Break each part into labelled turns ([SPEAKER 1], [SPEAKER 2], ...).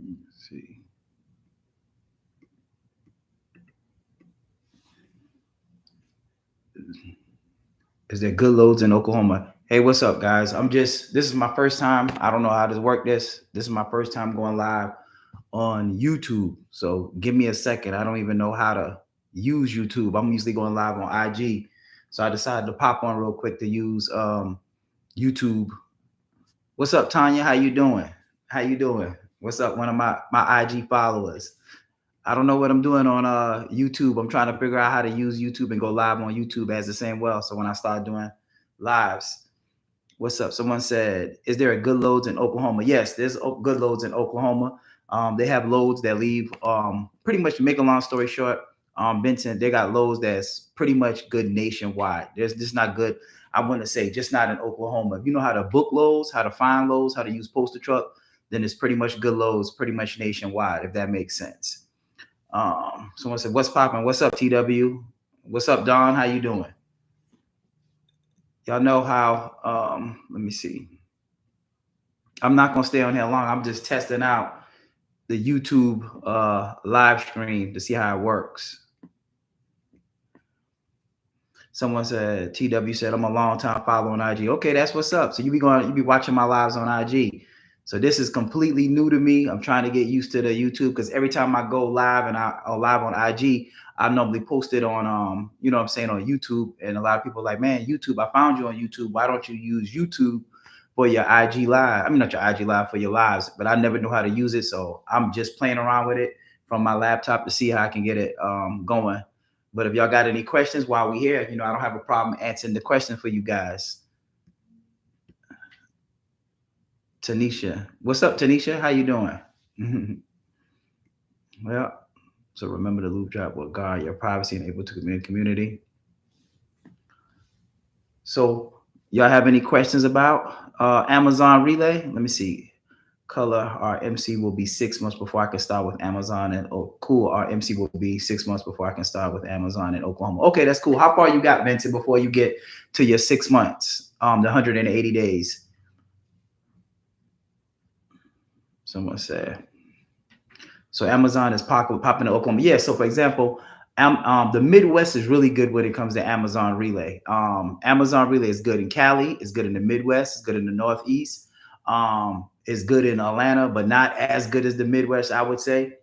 [SPEAKER 1] Let's see. Is there good loads in Oklahoma? Hey, what's up, guys? This is my first time. I don't know how to work this. This is my first time going live on YouTube. So give me a second. I don't even know how to use YouTube. I'm usually going live on IG. So I decided to pop on real quick to use YouTube. What's up, Tanya? How you doing? How you doing? What's up, one of my IG followers? I don't know what I'm doing on YouTube. I'm trying to figure out how to use YouTube and go live on YouTube as the same well. So when I start doing lives, what's up? Someone said, "Is there a good loads in Oklahoma?" Yes, there's good loads in Oklahoma. They have loads that leave. Pretty much, to make a long story short, Benton, they got loads that's pretty much good nationwide. There's just not good. I want to say just not in Oklahoma. If you know how to book loads, how to find loads, how to use postal truck, then it's pretty much good loads, pretty much nationwide. If that makes sense. Someone said, "What's popping? What's up, TW? What's up, Don? How you doing?" Y'all know how. Let me see. I'm not gonna stay on here long. I'm just testing out the YouTube live stream to see how it works. Someone said, TW said, "I'm a long time follower on IG." Okay, that's what's up. So you be watching my lives on IG. So this is completely new to me. I'm trying to get used to the YouTube because every time I go live and I'll live on IG, I normally post it on you know what I'm saying, on YouTube. And a lot of people are like, "Man, YouTube, I found you on YouTube. Why don't you use YouTube for your IG live? I mean, not your IG live, for your lives." But I never knew how to use it. So I'm just playing around with it from my laptop to see how I can get it going. But if y'all got any questions while we're here, I don't have a problem answering the question for you guys. Tanisha, what's up, Tanisha? How you doing? Well, so remember to loop drop with guard your privacy and able to community. So y'all have any questions about Amazon Relay? Let me see. Color, our MC will be 6 months before I can start with Amazon. And oh, cool, our MC will be 6 months before I can start with Amazon in Oklahoma. Okay, that's cool. How far you got, Vincent, before you get to your 6 months, the 180 days? Someone said. So Amazon is popping in Oklahoma. Yeah. So for example, the Midwest is really good when it comes to Amazon Relay. Amazon Relay is good in Cali. It's good in the Midwest. It's good in the Northeast. It's good in Atlanta, but not as good as the Midwest, I would say.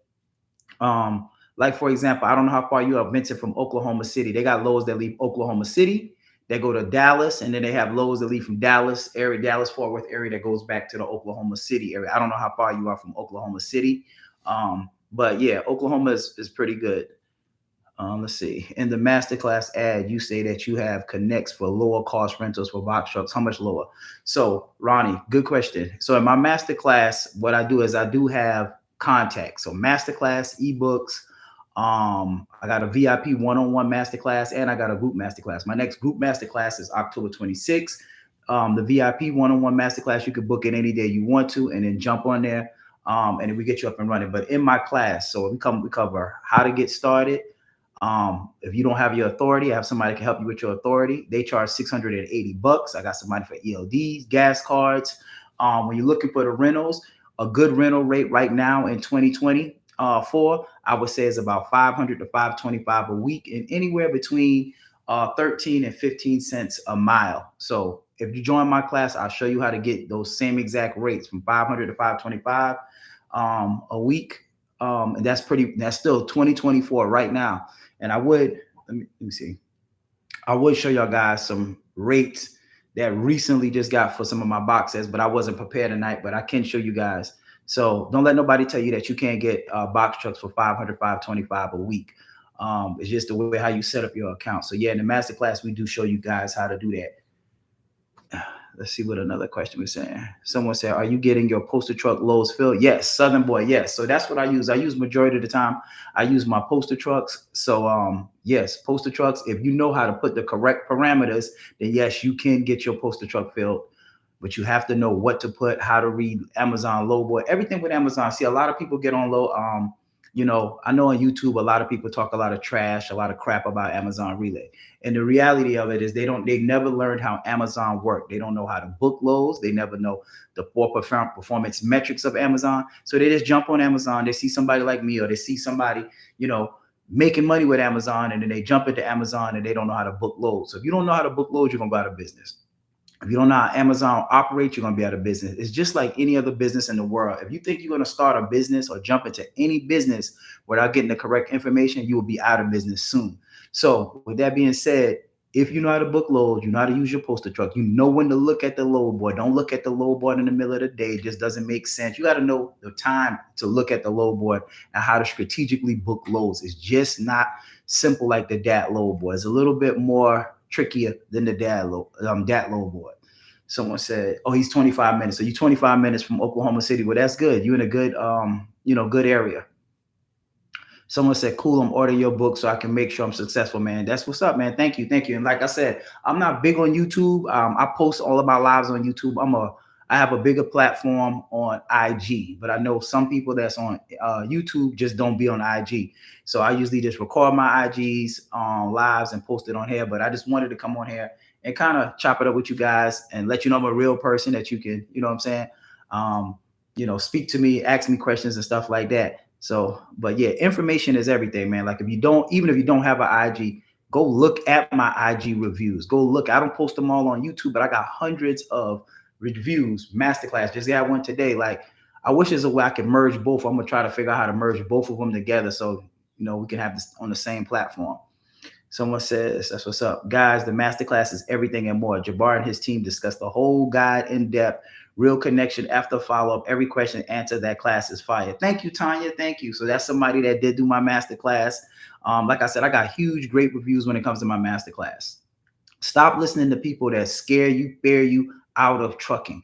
[SPEAKER 1] Like for example, I don't know how far you are, Vincent, from Oklahoma City. They got loads that leave Oklahoma City. They go to Dallas, and then they have loads that leave from Dallas area, Dallas Fort Worth area, that goes back to the Oklahoma City area. I don't know how far you are from Oklahoma City. But yeah, Oklahoma is pretty good. Let's see. In the masterclass ad, you say that you have connects for lower cost rentals for box trucks. How much lower? So, Ronnie, good question. So in my masterclass, what I do is I do have contacts. So masterclass, ebooks. I got a VIP one-on-one masterclass, and I got a group masterclass. My next group masterclass is October 26th. The VIP one-on-one masterclass, you can book it any day you want to, and then jump on there. And then we get you up and running. But in my class, so we cover how to get started. If you don't have your authority, I have somebody that can help you with your authority. They charge $680. I got somebody for ELDs, gas cards. When you're looking for the rentals, a good rental rate right now in 2024, I would say is about 500 to 525 a week, and anywhere between 13 and 15 cents a mile. So if you join my class, I'll show you how to get those same exact rates from 500 to 525 a week. And that's still 2024 right now. And let me see. I would show y'all guys some rates that recently just got for some of my boxes, but I wasn't prepared tonight, but I can show you guys. So don't let nobody tell you that you can't get box trucks for 500, 525 a week. It's just the way how you set up your account. So yeah, in the masterclass, we do show you guys how to do that. Let's see what another question was saying. Someone said, "Are you getting your postal truck loads filled?" Yes, Southern Boy. Yes. So that's what I use. I use majority of the time. I use my postal trucks. So yes, postal trucks. If you know how to put the correct parameters, then yes, you can get your postal truck filled. But you have to know what to put, how to read Amazon load board, everything with Amazon. See, a lot of people get on I know on YouTube a lot of people talk a lot of trash, a lot of crap about Amazon Relay. And the reality of it is they never learned how Amazon worked. They don't know how to book loads. They never know the poor performance metrics of Amazon. So they just jump on Amazon. They see somebody like me, or they see somebody, you know, making money with Amazon, and then they jump into Amazon and they don't know how to book loads. So if you don't know how to book loads, you're gonna go out of business. If you don't know how Amazon operates, you're going to be out of business. It's just like any other business in the world. If you think you're going to start a business or jump into any business without getting the correct information, you will be out of business soon. So, with that being said, if you know how to book loads, you know how to use your postal truck, you know when to look at the load board. Don't look at the load board in the middle of the day. It just doesn't make sense. You got to know the time to look at the load board and how to strategically book loads. It's just not simple like the DAT load board. It's a little bit more trickier than the DAT load board. Someone said, "Oh, he's 25 minutes." So you 25 minutes from Oklahoma City. Well, that's good. You're in a good, good area. Someone said, "Cool, I'm ordering your book so I can make sure I'm successful, man." That's what's up, man. Thank you, thank you. And like I said, I'm not big on YouTube. I post all of my lives on YouTube. I have a bigger platform on IG, but I know some people that's on YouTube just don't be on IG. So I usually just record my IGs lives and post it on here. But I just wanted to come on here and kind of chop it up with you guys and let you know I'm a real person that you can, you know what I'm saying? Speak to me, ask me questions and stuff like that. So, but yeah, information is everything, man. Like even if you don't have an IG, go look at my IG reviews. Go look. I don't post them all on YouTube, but I got hundreds of reviews, masterclass. Just got one today. Like, I wish there's a way I can merge both. I'm gonna try to figure out how to merge both of them together so we can have this on the same platform. Someone says, "That's what's up, guys. The masterclass is everything and more. Jabbar and his team discuss the whole guide in depth, real connection after follow up. Every question answered. That class is fire." Thank you, Tanya. Thank you. So that's somebody that did do my masterclass. Like I said, I got huge, great reviews when it comes to my masterclass. Stop listening to people that scare you, fear you out of trucking.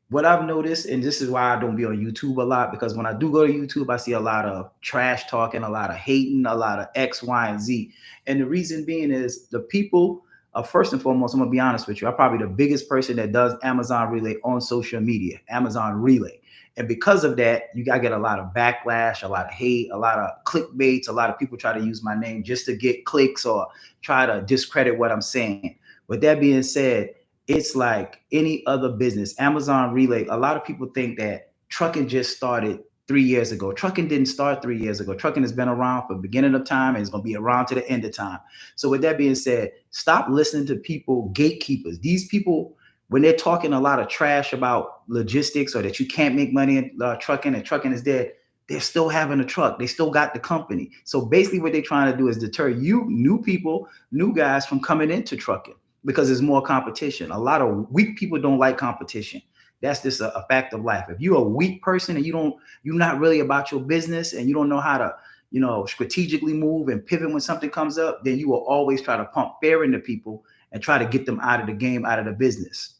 [SPEAKER 1] What I've noticed, and this is why I don't be on YouTube a lot, because when I do go to YouTube, I see a lot of trash talking, a lot of hating, a lot of X, Y, and Z. And the reason being is the people, first and foremost, I'm going to be honest with you, I'm probably the biggest person that does Amazon Relay on social media, Amazon Relay. And because of that, you got to get a lot of backlash, a lot of hate, a lot of clickbaits. A lot of people try to use my name just to get clicks or try to discredit what I'm saying. With that being said, it's like any other business. Amazon Relay, a lot of people think that trucking just started 3 years ago. Trucking didn't start 3 years ago. Trucking has been around from the beginning of time and it's going to be around to the end of time. So with that being said, stop listening to people, gatekeepers. These people, when they're talking a lot of trash about logistics or that you can't make money in trucking and trucking is dead, they're still having a truck. They still got the company. So basically what they're trying to do is deter you, new people, new guys from coming into trucking, because there's more competition. A lot of weak people don't like competition. That's just a fact of life. If you're a weak person and you're not really about your business and you don't know how to, strategically move and pivot when something comes up, then you will always try to pump fear into people and try to get them out of the game, out of the business.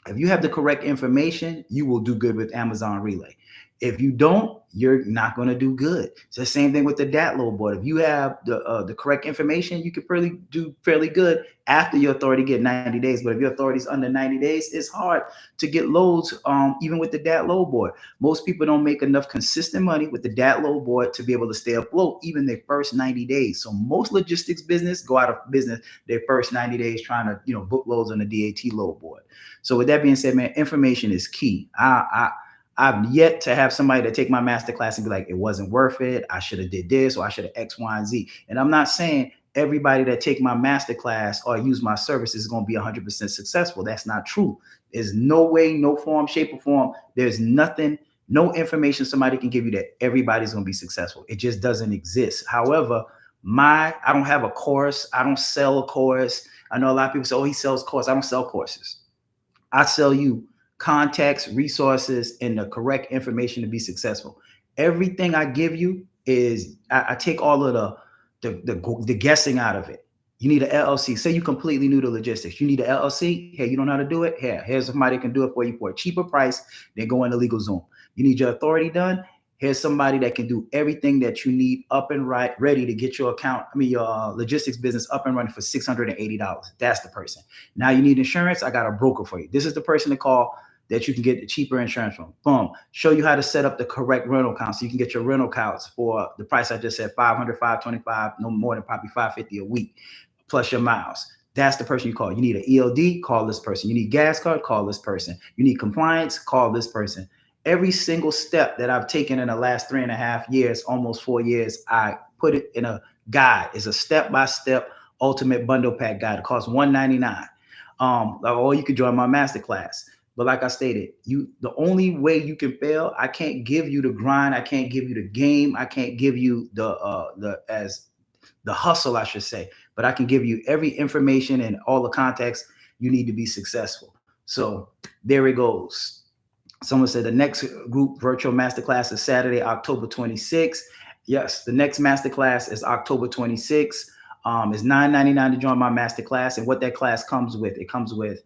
[SPEAKER 1] If you have the correct information, you will do good with Amazon Relay. If you don't, you're not going to do good. It's the same thing with the DAT load board. If you have the correct information, you could probably do fairly good after your authority get 90 days. But if your authority is under 90 days, it's hard to get loads, even with the DAT load board. Most people don't make enough consistent money with the DAT load board to be able to stay afloat even their first 90 days. So most logistics business go out of business their first 90 days trying to book loads on the DAT load board. So with that being said, man, information is key. I've yet to have somebody that take my masterclass and be like, it wasn't worth it. I should have did this or I should have X, Y, and Z. And I'm not saying everybody that take my masterclass or use my service is going to be 100% successful. That's not true. There's no way, no form, shape, or form. There's nothing, no information somebody can give you that everybody's going to be successful. It just doesn't exist. However, I don't have a course. I don't sell a course. I know a lot of people say, oh, he sells courses. I don't sell courses. I sell you contacts, resources, and the correct information to be successful. Everything I give you is I take all of the guessing out of it. You need an LLC. Say you completely new to logistics. You need an LLC. Hey, you don't know how to do it? Here's somebody that can do it for you for a cheaper price than going to LegalZoom. You need your authority done. Here's somebody that can do everything that you need up and right, ready to get your your logistics business up and running for $680. That's the person. Now you need insurance. I got a broker for you. This is the person to call. that you can get the cheaper insurance from. Boom. Show you how to set up the correct rental account so you can get your rental accounts for the price I just said, 500, 525, no more than probably 550 a week, plus your miles. That's the person you call. You need an ELD, call this person. You need gas card, call this person. You need compliance, call this person. Every single step that I've taken in the last 3.5 years, almost 4 years, I put it in a guide. It's a step-by-step ultimate bundle pack guide. It costs $199. Or you could join my masterclass. But like I stated, the only way you can fail, I can't give you the grind, I can't give you the game, I can't give you the hustle, I should say, but I can give you every information and all the context you need to be successful. So there it goes. Someone said the next group virtual masterclass is Saturday, October 26th. Yes, the next masterclass is October 26th. It's $9.99 to join my masterclass. And what that class comes with, it comes with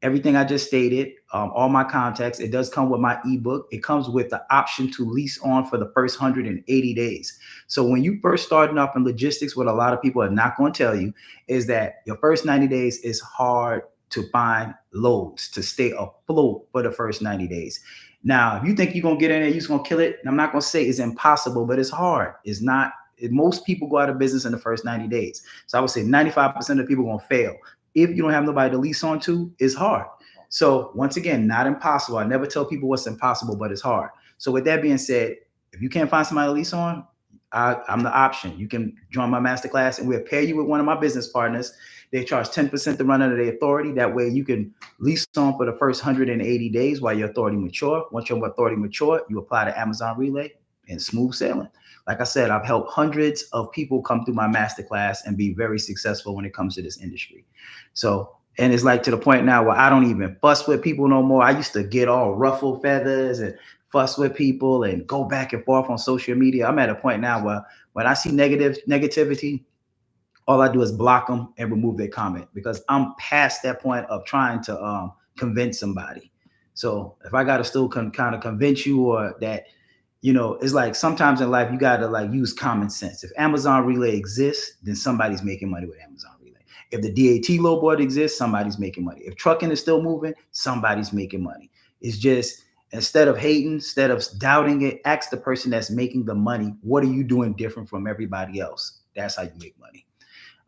[SPEAKER 1] everything I just stated, all my contacts. It does come with my ebook. It comes with the option to lease on for the first 180 days. So when you first starting up in logistics, what a lot of people are not going to tell you is that your first 90 days is hard to find loads, to stay afloat for the first 90 days. Now, if you think you're going to get in there, you're just going to kill it. And I'm not going to say it's impossible, but it's hard. It's not. Most people go out of business in the first 90 days. So I would say 95% of people are going to fail. If you don't have nobody to lease on to, it's hard. So once again, not impossible. I never tell people what's impossible, but it's hard. So with that being said, if you can't find somebody to lease on, I'm the option. You can join my masterclass and we'll pair you with one of my business partners. They charge 10% to run under their authority. That way you can lease on for the first 180 days while your authority mature. Once your authority mature, you apply to Amazon Relay and smooth sailing. Like I said, I've helped hundreds of people come through my masterclass and be very successful when it comes to this industry. So, and it's like to the point now where I don't even fuss with people no more. I used to get all ruffle feathers and fuss with people and go back and forth on social media. I'm at a point now where when I see negativity, all I do is block them and remove their comment because I'm past that point of trying to convince somebody. So if I got to still kind of convince you or that, you know, it's like sometimes in life you got to like use common sense. If Amazon Relay exists, then somebody's making money with Amazon Relay. If the DAT low board exists, somebody's making money. If trucking is still moving, somebody's making money. It's just instead of hating, instead of doubting it, ask the person that's making the money, what are you doing different from everybody else? That's how you make money.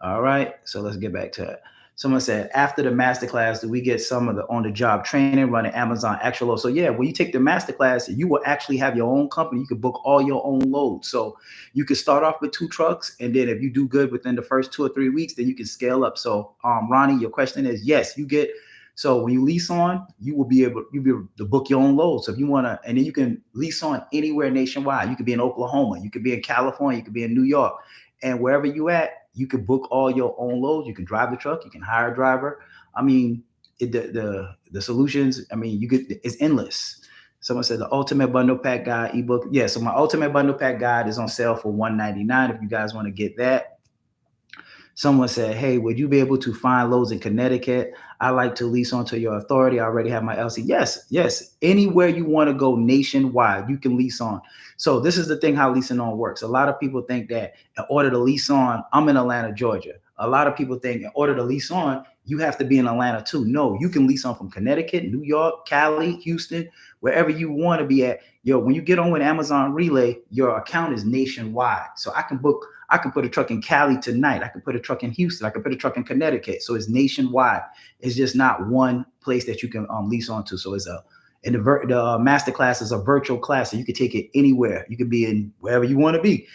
[SPEAKER 1] All right, so let's get back to it. Someone said, after the masterclass, do we get some of the on-the-job training running Amazon actual loads? So yeah, when you take the masterclass, you will actually have your own company. You can book all your own loads. So you can start off with 2 trucks, and then if you do good within the first 2 or 3 weeks, then you can scale up. So Ronnie, your question is, yes, you get. So when you lease on, you'll be able to book your own loads. So if you want to, and then you can lease on anywhere nationwide. You could be in Oklahoma, you could be in California, you could be in New York, and wherever you at, you can book all your own loads. You can drive the truck. You can hire a driver. I mean, the solutions. I mean, it's endless. Someone said the Ultimate Bundle Pack Guide ebook. Yeah, so my Ultimate Bundle Pack Guide is on sale for $199 if you guys want to get that. Someone said, hey, would you be able to find loads in Connecticut? I like to lease onto your authority. I already have my LC. Yes. Anywhere you want to go nationwide, you can lease on. So this is the thing how leasing on works. A lot of people think that in order to lease on, I'm in Atlanta, Georgia. A lot of people think in order to lease on, you have to be in Atlanta too. No, you can lease on from Connecticut, New York, Cali, Houston, wherever you want to be at. When you get on with Amazon Relay, your account is nationwide. So I can put a truck in Cali tonight. I can put a truck in Houston. I can put a truck in Connecticut. So it's nationwide. It's just not one place that you can lease onto. So it's the masterclass is a virtual class, so you can take it anywhere. You can be in wherever you want to be.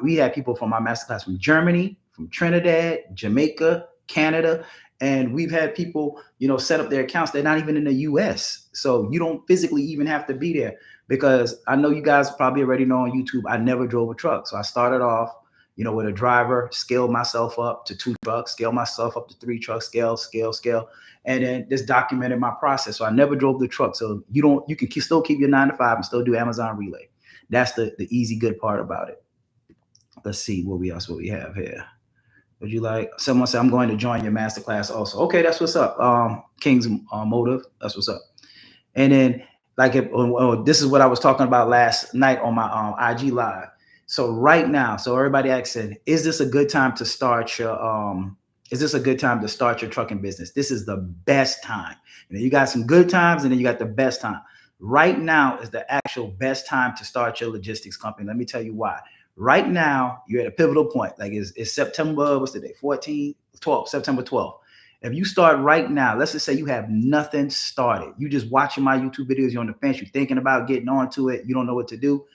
[SPEAKER 1] We had people from my masterclass from Germany, from Trinidad, Jamaica, Canada, and we've had people, set up their accounts. They're not even in the U.S., so you don't physically even have to be there. Because I know you guys probably already know on YouTube, I never drove a truck, so I started off, with a driver, scaled myself up to 2 trucks, scaled myself up to 3 trucks, scale, and then just documented my process. So I never drove the truck. So you can still keep your 9 to 5 and still do Amazon Relay. That's the easy, good part about it. Let's see what we have here. Would you like? Someone said, I'm going to join your masterclass also. Okay, that's what's up. King's Motive, that's what's up. And then this is what I was talking about last night on my IG live. So right now, so everybody asking, is this a good time to start your is this a good time to start your trucking business? This is the best time. And then you got some good times and then you got the best time. Right now is the actual best time to start your logistics company. Let me tell you why. Right now, you're at a pivotal point. Like it's September, what's the day? 14, 12, September 12th. If you start right now, let's just say you have nothing started. You just watching my YouTube videos, you're on the fence, you're thinking about getting onto it, you don't know what to do,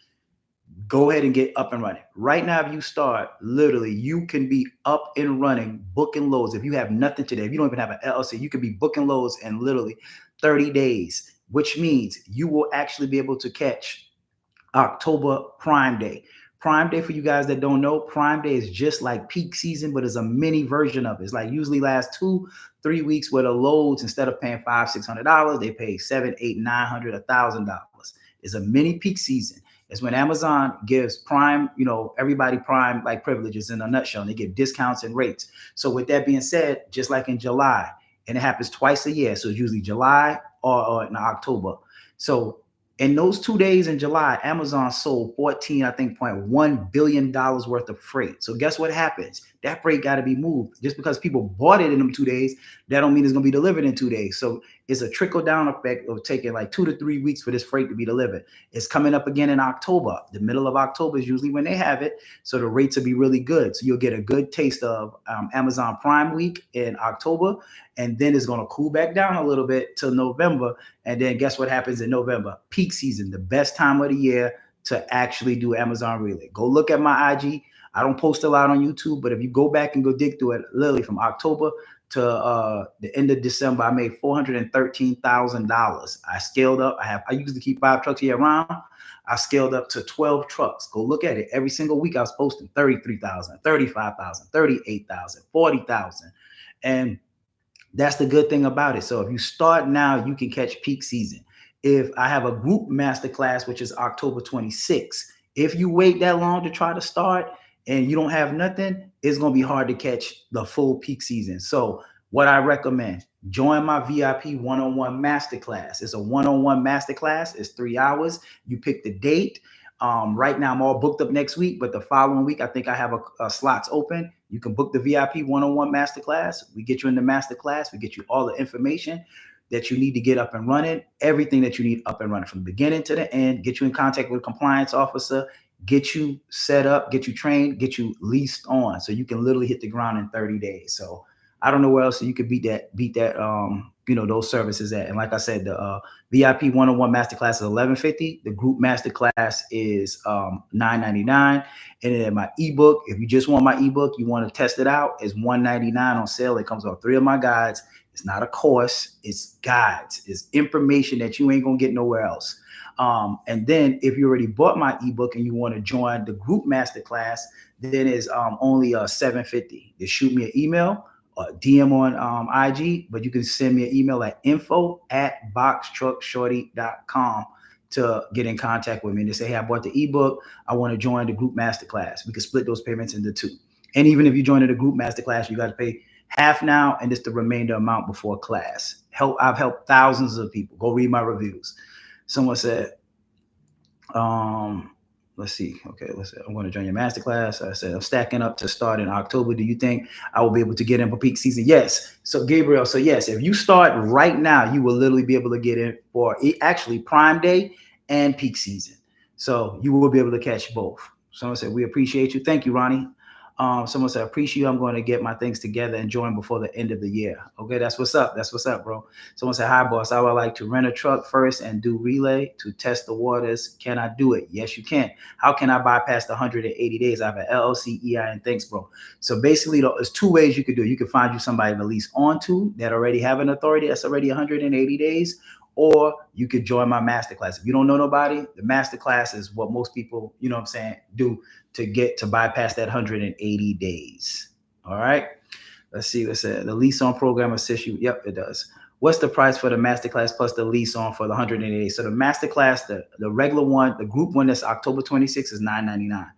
[SPEAKER 1] go ahead and get up and running. Right now, if you start, literally, you can be up and running, booking loads. If you have nothing today, if you don't even have an LLC, you can be booking loads in literally 30 days, which means you will actually be able to catch October Prime Day. Prime Day, for you guys that don't know, Prime Day is just like peak season, but it's a mini version of it. It's like usually lasts 2-3 weeks where the loads, instead of paying $500-$600, they pay $700, $800, $900, $1,000. It's a mini peak season. It's when Amazon gives Prime, everybody Prime like privileges in a nutshell, and they give discounts and rates. So with that being said, just like in July, and it happens twice a year, so it's usually July or in October. So in those 2 days in July, Amazon sold 14, I think, $0.1 billion worth of freight. So guess what happens? That freight got to be moved. Just because people bought it in them 2 days, that don't mean it's going to be delivered in 2 days. So it's a trickle down effect of taking like 2 to 3 weeks for this freight to be delivered. It's coming up again in October. The middle of October is usually when they have it. So the rates will be really good. So you'll get a good taste of Amazon Prime Week in October. And then it's going to cool back down a little bit till November. And then guess what happens in November? Peak season, the best time of the year to actually do Amazon Relay. Go look at my IG. I don't post a lot on YouTube, but if you go back and go dig through it, literally from October to the end of December, I made $413,000. I scaled up. I used to keep 5 trucks year round. I scaled up to 12 trucks. Go look at it. Every single week I was posting 33,000, 35,000, 38,000, 40,000. And that's the good thing about it. So if you start now, you can catch peak season. If I have a group masterclass, which is October 26th, if you wait that long to try to start and you don't have nothing, it's going to be hard to catch the full peak season. So what I recommend, join my VIP one-on-one masterclass. It's a one-on-one masterclass. It's 3 hours. You pick the date. Right now, I'm all booked up next week, but the following week, I think I have a slots open. You can book the VIP one-on-one masterclass. We get you in the masterclass. We get you all the information that you need to get up and running, everything that you need up and running from the beginning to the end, get you in contact with a compliance officer, get you set up, get you trained, get you leased on. So you can literally hit the ground in 30 days. So I don't know where else you could beat that, those services at. And like I said, the VIP one-on-one masterclass is $1,150. The group masterclass is $999. And then my ebook, if you just want my ebook, you want to test it out, is $199 on sale. It comes with 3 of my guides. It's not a course, it's guides, it's information that you ain't gonna get nowhere else. And then if you already bought my ebook and you want to join the group masterclass, then it's only $750. Just shoot me an email, DM on IG, but you can send me an email at info@boxtruckshawty.com to get in contact with me and to say, hey, I bought the ebook. I want to join the group masterclass. We can split those payments into 2. And even if you join the group masterclass, you got to pay half now and it's the remainder amount before class. I've helped thousands of people. Go read my reviews. Someone said, let's see. Okay, let's say I'm going to join your masterclass. I said, I'm stacking up to start in October. Do you think I will be able to get in for peak season? Yes. So Gabriel, yes, if you start right now, you will literally be able to get in for actually Prime Day and peak season. So you will be able to catch both. Someone said, we appreciate you. Thank you, Ronnie. Someone said, appreciate you. I'm going to get my things together and join before the end of the year. Okay, that's what's up. That's what's up, bro. Someone said, hi, boss. I would like to rent a truck first and do relay to test the waters. Can I do it? Yes, you can. How can I bypass the 180 days? I have an LLC, EIN. Thanks, bro. So basically, there's 2 ways you could do it. You can find you somebody to lease onto that already have an authority that's already 180 days, or you could join my masterclass. If you don't know nobody, the masterclass is what most people, do to get to bypass that 180 days. All right. Let's see. Let's say the lease on program assists you. Yep, it does. What's the price for the masterclass plus the lease on for the 180 days? So the masterclass, the regular one, the group one that's October 26th is $999.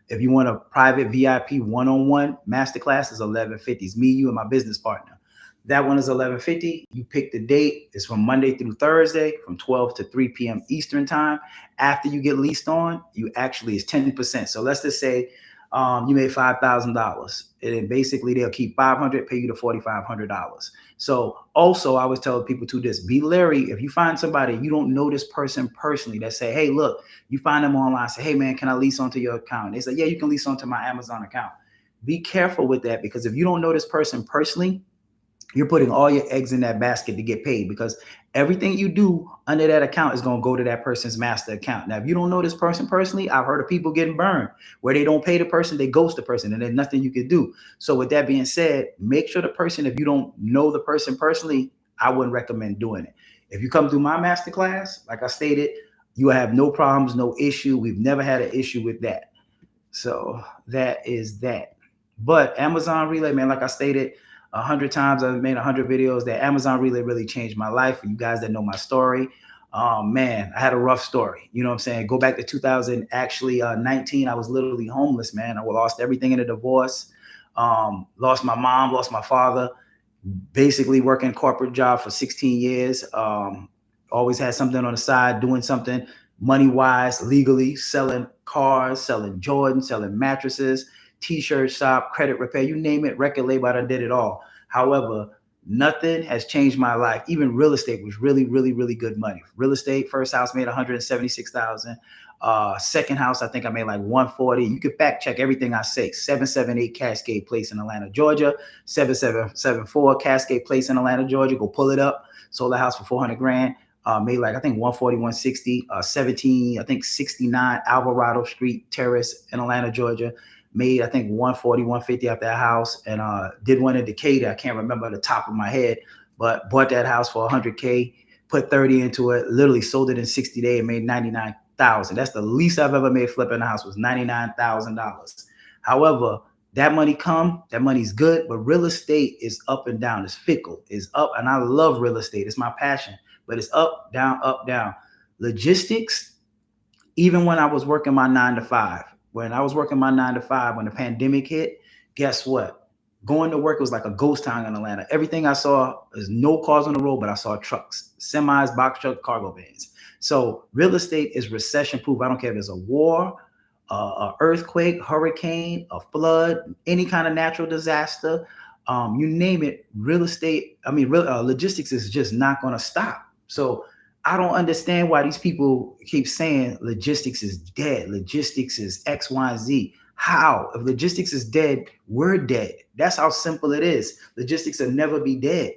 [SPEAKER 1] If you want a private VIP one-on-one masterclass, is $1,150. It's me, you, and my business partner. That one is $1,150. You pick the date. It's from Monday through Thursday from 12 to 3 p.m. Eastern time. After you get leased on, you actually is 10%. So let's just say you made $5,000 And basically they'll keep 500, pay you the $4,500. So also I always tell people to this, be leery. If you find somebody, you don't know this person personally, that say, hey, look, you find them online, say, hey man, can I lease onto your account? They say, yeah, you can lease onto my Amazon account. Be careful with that, because if you don't know this person personally, you're putting all your eggs in that basket to get paid, because everything you do under that account is going to go to that person's master account. Now, if you don't know this person personally, I've heard of people getting burned where they don't pay the person, they ghost the person, and there's nothing you can do. So with that being said, make sure the person, if you don't know the person personally, I wouldn't recommend doing it. If you come through my masterclass, like I stated, you have no problems, no issue. We've never had an issue with that. So that is that. But Amazon Relay, man, like I stated 100 times, I've made 100 videos. That Amazon Relay really changed my life. For you guys that know my story, man, I had a rough story. You know what I'm saying? Go back to 2000, actually 19. I was literally homeless, man. I lost everything in a divorce. Lost my mom, lost my father. Basically working corporate job for 16 years. Always had something on the side, doing something money wise, legally, selling cars, selling Jordan, selling mattresses, t-shirt shop, credit repair, you name it, record label, I did it all. However, nothing has changed my life. Even real estate was really, really, really good money. Real estate, first house made 176,000. Second house, I think I made like 140. You can fact check everything I say. 778 Cascade Place in Atlanta, Georgia. 7774 Cascade Place in Atlanta, Georgia. Go pull it up. Sold a house for 400 grand. Made like, I think 140, 160, 17, I think 69 Alvarado Street Terrace in Atlanta, Georgia. Made, I think 140, 150 out that house, and did one in Decatur. I can't remember the top of my head, but bought that house for 100K, put 30 into it, literally sold it in 60 days and made 99,000. That's the least I've ever made flipping a house, was $99,000. However, that money's good, but real estate is up and down. It's fickle, it's up, and I love real estate. It's my passion, but it's up, down, up, down. Logistics, even when I was working my 9 to 5, when the pandemic hit, guess what? Going to work was like a ghost town in Atlanta. Everything I saw, there's no cars on the road, but I saw trucks, semis, box truck, cargo vans. So real estate is recession proof. I don't care if it's a war, a earthquake, hurricane, a flood, any kind of natural disaster, you name it. Real estate, logistics is just not going to stop. So I don't understand why these people keep saying logistics is dead. Logistics is X, Y, and Z. How? If logistics is dead, we're dead. That's how simple it is. Logistics will never be dead.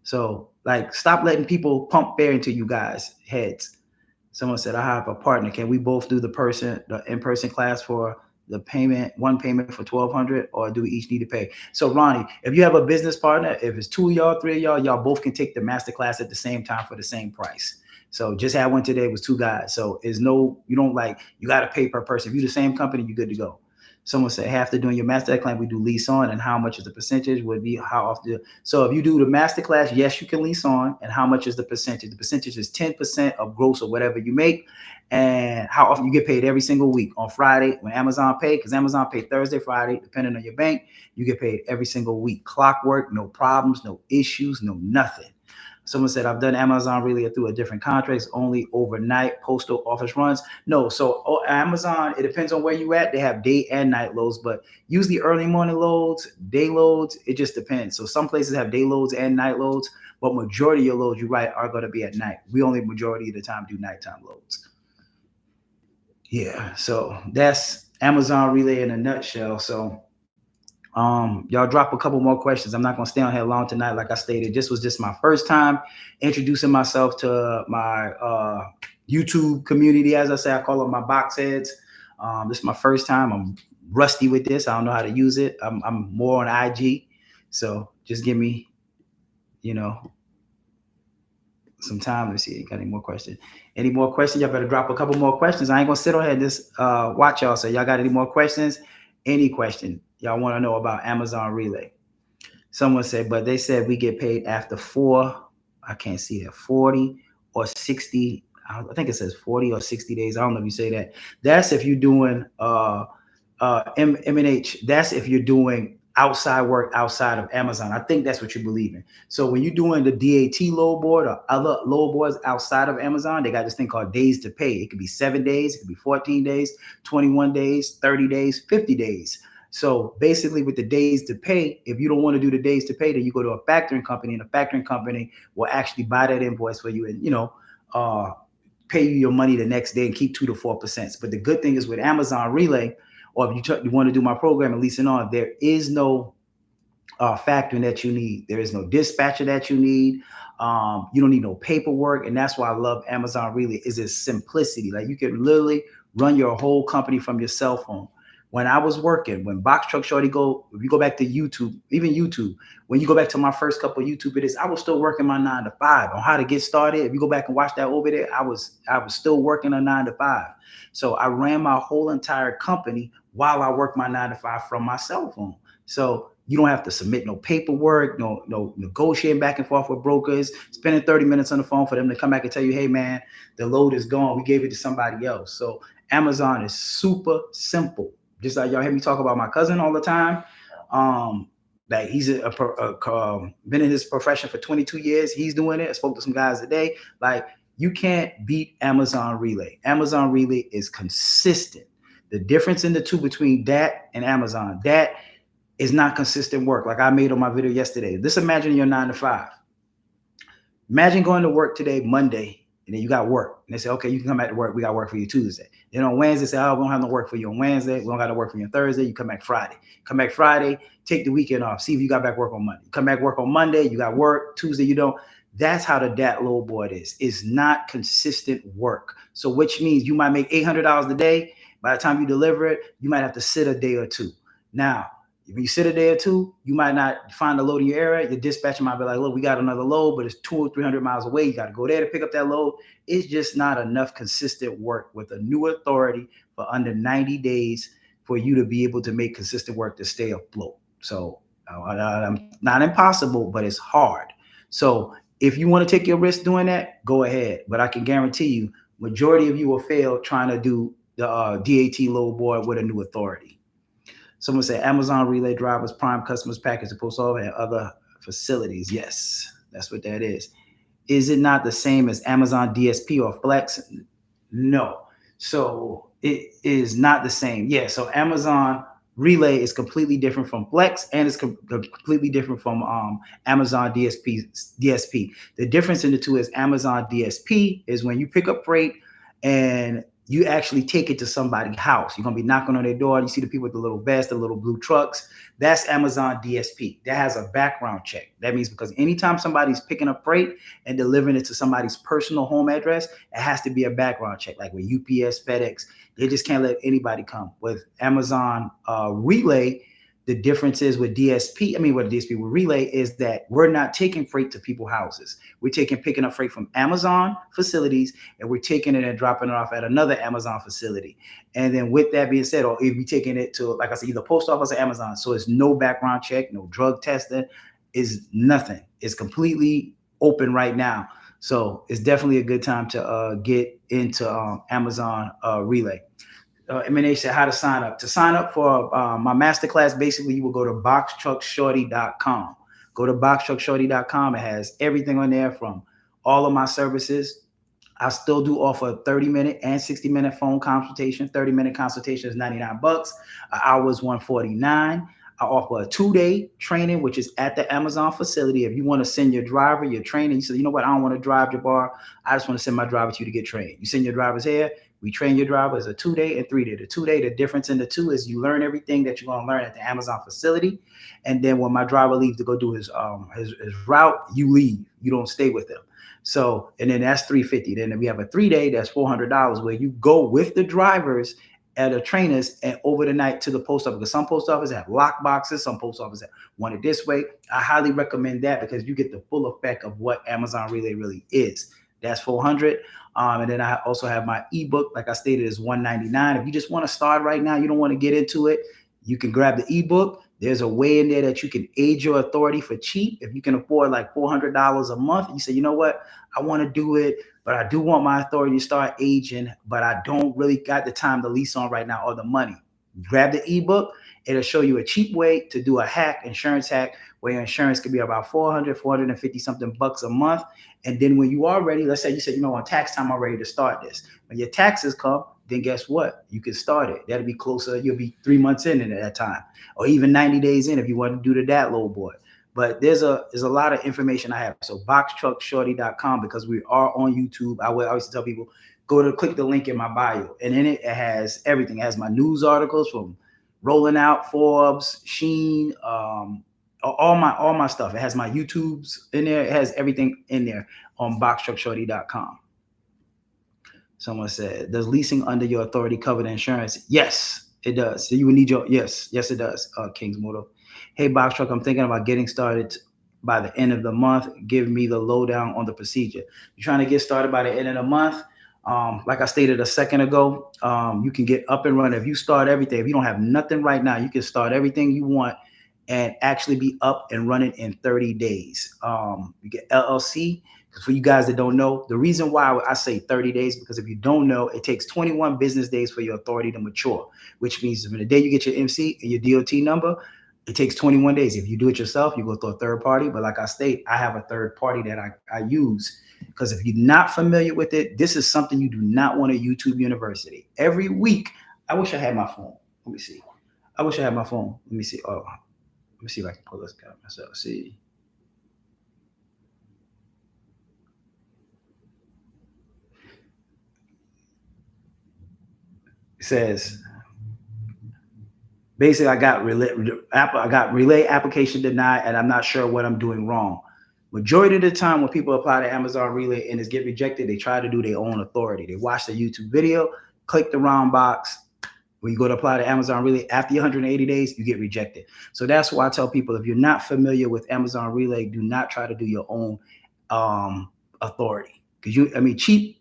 [SPEAKER 1] So, like, stop letting people pump air into you guys' heads. Someone said, I have a partner. Can we both do the in-person class for the payment, one payment for $1,200, or do we each need to pay? So Ronnie, if you have a business partner, if it's 2 of y'all, 3 of y'all, y'all both can take the master class at the same time for the same price. So just had one today, it was 2 guys. So you don't like, you got to pay per person. If you're the same company, you're good to go. Someone said, after doing your master class, we do lease on, and how much is the percentage would be how often. So if you do the master class, yes, you can lease on. And how much is the percentage? The percentage is 10% of gross or whatever you make. And how often you get paid? Every single week on Friday when Amazon pay, because Amazon pay Thursday, Friday, depending on your bank, you get paid every single week. Clockwork, no problems, no issues, no nothing. Someone said, I've done Amazon Relay through a different contracts, only overnight postal office runs. No, so Amazon, it depends on where you at. They have day and night loads, but usually early morning loads, day loads, it just depends. So some places have day loads and night loads, but majority of your loads, you're right, are going to be at night. We only majority of the time do nighttime loads. Yeah, so that's Amazon Relay in a nutshell. So y'all drop a couple more questions. I'm not going to stay on here long tonight. Like I stated, this was just my first time introducing myself to my YouTube community. As I say, I call them my box heads. This is my first time. I'm rusty with this. I don't know how to use it. I'm more on IG. So just give me, some time. Let me see. Got any more questions? Any more questions? Y'all better drop a couple more questions. I ain't going to sit on here and just watch y'all. So y'all got any more questions? Any question y'all want to know about Amazon Relay? Someone said, but they said we get paid after 4. I can't see that. 40 or 60. I think it says 40 or 60 days. I don't know if you say that. That's if you're doing M&H. That's if you're doing outside work outside of Amazon. I think that's what you believe in. So when you're doing the DAT load board or other load boards outside of Amazon, they got this thing called days to pay. It could be 7 days, it could be 14 days, 21 days, 30 days, 50 days. So basically, with the days to pay, if you don't want to do the days to pay, then you go to a factoring company, and the factoring company will actually buy that invoice for you, and uh, pay you your money the next day and keep 2 to 4%. But the good thing is with Amazon Relay, or if you want to do my program and leasing on, there is no factoring that you need. There is no dispatcher that you need. You don't need no paperwork, and that's why I love Amazon Relay. Is its simplicity. Like you can literally run your whole company from your cell phone. When I was working, when Box Truck Shawty if you go back to YouTube, even YouTube, when you go back to my first couple of YouTube videos, I was still working my 9 to 5 on how to get started. If you go back and watch that over there, I was still working a 9 to 5. So I ran my whole entire company while I worked my 9 to 5 from my cell phone. So you don't have to submit no paperwork, no negotiating back and forth with brokers, spending 30 minutes on the phone for them to come back and tell you, hey man, the load is gone. We gave it to somebody else. So Amazon is super simple. Just like y'all hear me talk about my cousin all the time. Like he's been in his profession for 22 years. He's doing it. I spoke to some guys today. Like you can't beat Amazon Relay. Amazon Relay is consistent. The difference in the two between that and Amazon, that is not consistent work. Like I made on my video yesterday. Just imagine your 9 to 5. Imagine going to work today, Monday, and then you got work. And they say, okay, you can come back to work. We got work for you Tuesday. Then on Wednesday, say, oh, we don't have no work for you on Wednesday. We don't got no work for you on Thursday. You come back Friday. Come back Friday, take the weekend off. See if you got back work on Monday. Come back work on Monday. You got work. Tuesday, you don't. That's how the DAT load board is. It's not consistent work. So which means you might make $800 a day. By the time you deliver it, you might have to sit a day or two. Now, if you sit a day or two, you might not find a load in your area. Your dispatcher might be like, look, we got another load, but it's 200 or 300 miles away. You got to go there to pick up that load. It's just not enough consistent work with a new authority for under 90 days for you to be able to make consistent work to stay afloat. So not impossible, but it's hard. So if you want to take your risk doing that, go ahead. But I can guarantee you, majority of you will fail trying to do the DAT load board with a new authority. Someone said Amazon Relay drivers, prime customers package to post office and other facilities. Yes, that's what that is. Is it not the same as Amazon DSP or Flex? No. So it is not the same. Yeah, so Amazon Relay is completely different from Flex, and it's completely different from Amazon DSP. The difference in the two is Amazon DSP is when you pick up freight and you actually take it to somebody's house. You're going to be knocking on their door. You see the people with the little vests, the little blue trucks. That's Amazon DSP. That has a background check. That means because anytime somebody's picking up freight and delivering it to somebody's personal home address, it has to be a background check, like with UPS, FedEx. They just can't let anybody come. With Amazon Relay, the difference is with with Relay is that we're not taking freight to people's houses. We're picking up freight from Amazon facilities, and we're taking it and dropping it off at another Amazon facility. And then with that being said, or if we're taking it to, like I said, either post office or Amazon. So it's no background check, no drug testing, is nothing. It's completely open right now. So it's definitely a good time to get into Amazon Relay. Eminem said how to sign up. To sign up for my masterclass, basically you will go to boxtruckshawty.com. Go to boxtruckshawty.com. It has everything on there from all of my services. I still do offer a 30-minute and 60-minute phone consultation. 30-minute consultation is $99. An hour is $149. I offer a 2-day training, which is at the Amazon facility. If you want to send your driver, your trainer, you say, you know what, I don't want to drive, Jabbar. I just want to send my driver to you to get trained. You send your drivers here. We train your driver as a 2-day and 3-day. The 2-day, the difference in the two is you learn everything that you're going to learn at the Amazon facility. And then when my driver leaves to go do his route, you leave. You don't stay with him. So, and then that's $350. Then we have a 3-day, that's $400, where you go with the drivers and the trainers and over the night to the post office. Because some post offices have lock boxes, some post offices want it this way. I highly recommend that because you get the full effect of what Amazon Relay really is. That's $400. And then I also have my ebook, like I stated, is $199. If you just want to start right now, you don't want to get into it, you can grab the ebook. There's a way in there that you can age your authority for cheap. If you can afford like $400 a month, you say, you know what, I want to do it, but I do want my authority to start aging, but I don't really got the time to lease on right now or the money. Grab the ebook It'll show you a cheap way to do a hack, insurance hack, where your insurance could be about 450 something bucks a month. And then when you are ready, let's say you said, on tax time, I'm ready to start this. When your taxes come, then guess what? You can start it. That'll be closer. You'll be 3 months in at that time, or even 90 days in if you want to do that little boy. But there's a lot of information I have. So boxtruckshawty.com, because we are on YouTube. I always tell people, go to click the link in my bio, and in it has everything. It has my news articles from Rolling Out, Forbes, Sheen, all my stuff. It has my YouTubes in there. It has everything in there on boxtruckshawty.com. Someone said, does leasing under your authority cover the insurance? Yes, it does. So you would need yes, it does. King's Moto. Hey, Box Truck, I'm thinking about getting started by the end of the month. Give me the lowdown on the procedure. You're trying to get started by the end of the month. Like I stated a second ago, you can get up and running. If you start everything, if you don't have nothing right now, you can start everything you want and actually be up and running in 30 days. You get LLC. For you guys that don't know, the reason why I say 30 days, because if you don't know, it takes 21 business days for your authority to mature, which means from the day you get your MC and your DOT number, it takes 21 days. If you do it yourself, you go through a third party. But like I state, I have a third party that I use, because if you're not familiar with it, this is something you do not want at YouTube University. Every week, I wish I had my phone. Let me see. I wish I had my phone. Let me see. Oh, let me see if I can pull this guy myself. See. It says, basically, I got relay application denied, and I'm not sure what I'm doing wrong. Majority of the time when people apply to Amazon Relay and it's get rejected, they try to do their own authority. They watch the YouTube video, click the round box. When you go to apply to Amazon Relay, after 180 days, you get rejected. So that's why I tell people, if you're not familiar with Amazon Relay, do not try to do your own authority. Because cheap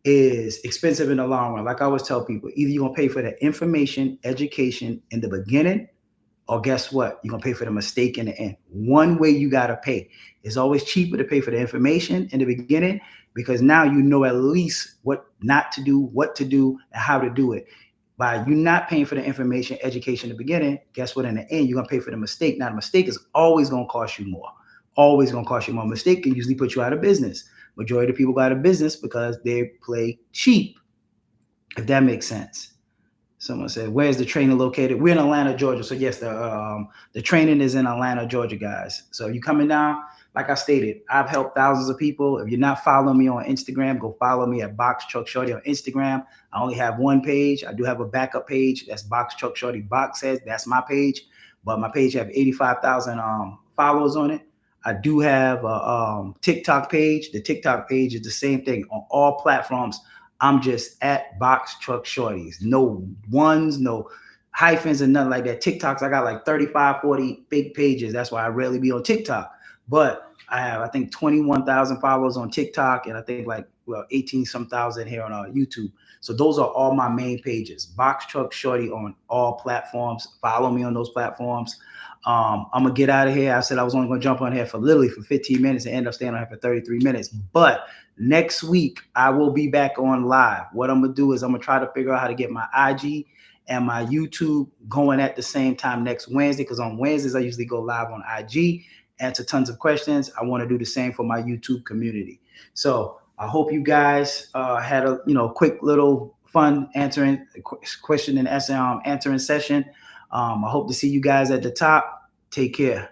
[SPEAKER 1] is expensive in the long run. Like I always tell people, either you're going to pay for the information, education in the beginning, or guess what? You're going to pay for the mistake in the end. One way you got to pay. It's always cheaper to pay for the information in the beginning, because now you know at least what not to do, what to do, and how to do it. By you not paying for the information, education in the beginning, guess what? In the end, you're going to pay for the mistake. Now, the mistake is always going to cost you more. Always going to cost you more. Mistake can usually put you out of business. Majority of people go out of business because they play cheap, if that makes sense. Someone said, where's the training located? We're in Atlanta, Georgia. So yes, the training is in Atlanta, Georgia, guys. So you coming down, like I stated, I've helped thousands of people. If you're not following me on Instagram, go follow me at Box Truck Shawty on Instagram. I only have one page. I do have a backup page. That's Box Truck Shawty Box says. That's my page. But my page have 85,000 followers on it. I do have a TikTok page. The TikTok page is the same thing on all platforms. I'm just at Box Truck Shawties. No ones, no hyphens, and nothing like that. TikToks, I got like 35, 40 big pages. That's why I rarely be on TikTok. But I have, I think, 21,000 followers on TikTok, and I think 18 some thousand here on YouTube. So those are all my main pages. Box Truck Shawty on all platforms. Follow me on those platforms. I'm gonna get out of here. I said I was only gonna jump on here for 15 minutes and end up staying on here for 33 minutes. But next week I will be back on live. What I'm gonna do is I'm gonna try to figure out how to get my IG and my YouTube going at the same time next Wednesday, because on Wednesdays I usually go live on IG, answer tons of questions. I want to do the same for my YouTube community. So I hope you guys had a quick little fun answering question and answering session. I hope to see you guys at the top. Take care.